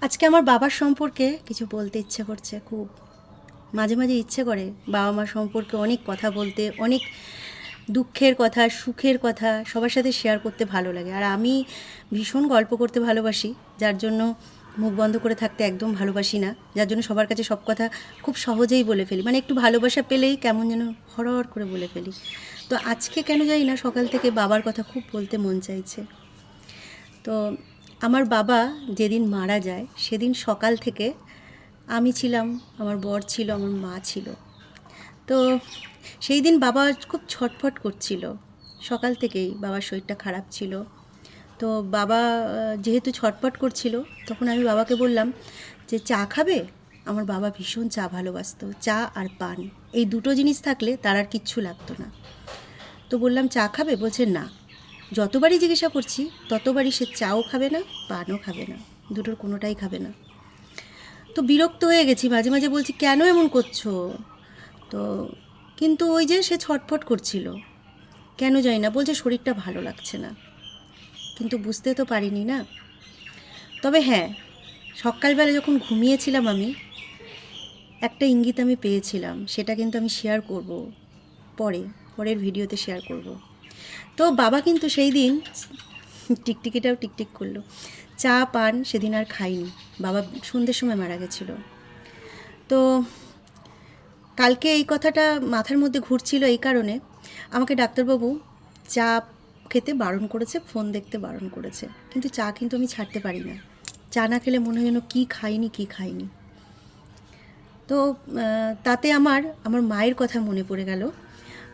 আজকে আমার বাবার সম্পর্কে কিছু বলতে ইচ্ছে করছে খুব। মাঝে মাঝে ইচ্ছে করে বাবা মা সম্পর্কে অনেক কথা বলতে, অনেক দুঃখের কথা, সুখের কথা সবার সাথে শেয়ার করতে ভালো লাগে। আর আমি ভীষণ গল্প করতে ভালোবাসি, যার জন্য মুখ বন্ধ করে থাকতে একদম ভালোবাসি না, যার জন্য সবার কাছে সব কথা খুব সহজেই বলে ফেলি। মানে একটু ভালোবাসা পেলেই কেমন যেন হরহর করে বলে ফেলি। তো আজকে কেন জানি না সকাল থেকে বাবার কথা খুব বলতে মন চাইছে। তো আমার বাবা যেদিন মারা যায় সেদিন সকাল থেকে আমি ছিলাম, আমার বর ছিল, আমার মা ছিল। তো সেই দিন বাবা খুব ছটফট করছিল, সকাল থেকেই বাবার শরীরটা খারাপ ছিল। তো বাবা যেহেতু ছটফট করছিল, তখন আমি বাবাকে বললাম যে চা খাবে। আমার বাবা ভীষণ চা ভালোবাসতো, চা আর পান, এই দুটো জিনিস থাকলে তার আর কিচ্ছু লাগতো না। তো বললাম চা খাবে, বলছে না। যতবারই জিজ্ঞাসা করছি ততবারই সে চাও খাবে না, পানও খাবে না, দুটোর কোনোটাই খাবে না। তো বিরক্ত হয়ে গেছি, মাঝে মাঝে বলছি কেন এমন করছো। তো কিন্তু ওই যে সে ছটফট করছিল, কেন জানি না, বলছে শরীরটা ভালো লাগছে না। কিন্তু বুঝতে তো পারিনি না। তবে হ্যাঁ, সকালবেলা যখন ঘুমিয়েছিলাম আমি একটা ইঙ্গিত আমি পেয়েছিলাম, সেটা কিন্তু আমি শেয়ার করব পরের ভিডিওতে শেয়ার করব। তো বাবা কিন্তু সেই দিন টিকটিকিটাও টিকটিক করলো, চা পান সেদিন আর খাইনি। বাবা সন্ধ্যের সময় মারা গেছিল। তো কালকে এই কথাটা মাথার মধ্যে ঘুরছিল, এই কারণে আমাকে ডাক্তারবাবু চা খেতে বারণ করেছে, ফোন দেখতে বারণ করেছে, কিন্তু চা কিন্তু আমি ছাড়তে পারি না। চা না খেলে মনে হয় যেন কী খাইনি। তো তাতে আমার মায়ের কথা মনে পড়ে গেল।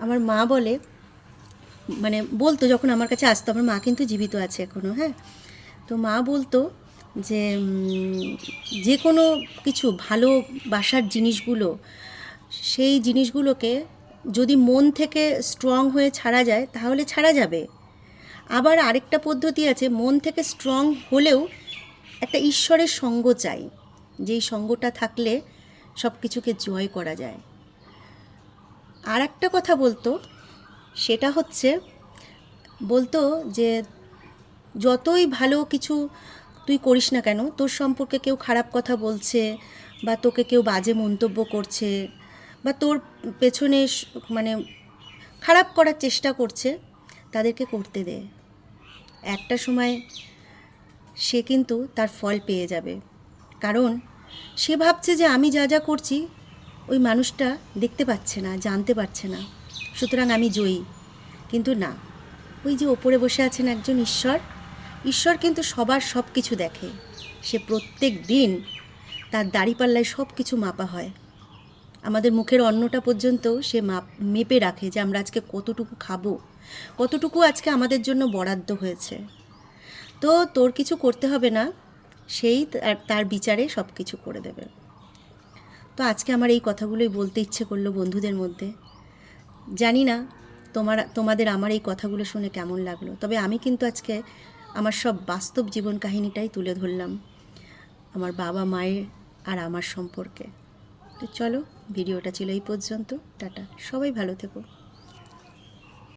আমার মা বলে, মানে বলতো যখন আমার কাছে আসতো, আমার মা কিন্তু জীবিত আছে এখনও, হ্যাঁ। তো মা বলতো যে যে কোনো কিছু ভালোবাসার জিনিসগুলো, সেই জিনিসগুলোকে যদি মন থেকে স্ট্রং হয়ে ছাড়া যায় তাহলে ছাড়া যাবে। আবার আরেকটা পদ্ধতি আছে, মন থেকে স্ট্রং হলেও একটা ঈশ্বরের সঙ্গ চাই, যেই সঙ্গটা থাকলে সব কিছুকে জয় করা যায়। আর একটা কথা বলতো, সেটা হচ্ছে বলতো যে যতই ভালো কিছু তুই করিস না কেন, তোর সম্পর্কে কেউ খারাপ কথা বলছে বা তোকে কেউ বাজে মন্তব্য করছে বা তোর পেছনে মানে খারাপ করার চেষ্টা করছে, তাদেরকে করতে দে। একটা সময় সে কিন্তু তার ফল পেয়ে যাবে। কারণ সে ভাবছে যে আমি যা যা করছি ওই মানুষটা দেখতে পাচ্ছে না, জানতে পারছে না, সুতরাং আমি জয়ী। কিন্তু না, ওই যে ওপরে বসে আছেন একজন ঈশ্বর কিন্তু সবার সব কিছু দেখে। সে প্রত্যেক দিন তার দাড়িপাল্লায় সব কিছু মাপা হয়। আমাদের মুখের অন্নটা পর্যন্ত সে মেপে রাখে, যে আমরা আজকে কতটুকু খাবো, কতটুকু আজকে আমাদের জন্য বরাদ্দ হয়েছে। তো তোর কিছু করতে হবে না, সেই তার বিচারে সব কিছু করে দেবে। তো আজকে আমার এই কথাগুলোই বলতে ইচ্ছে করলো বন্ধুদের মধ্যে। জানি না তোমাদের আমার এই কথাগুলো শুনে কেমন লাগলো, তবে আমি কিন্তু আজকে আমার সব বাস্তব জীবন কাহিনীটাই তুলে ধরলাম আমার বাবা মায়ের আর আমার সম্পর্কে। তো চলো, ভিডিওটা ছিল এই পর্যন্ত। টাটা, সবাই ভালো থেকো।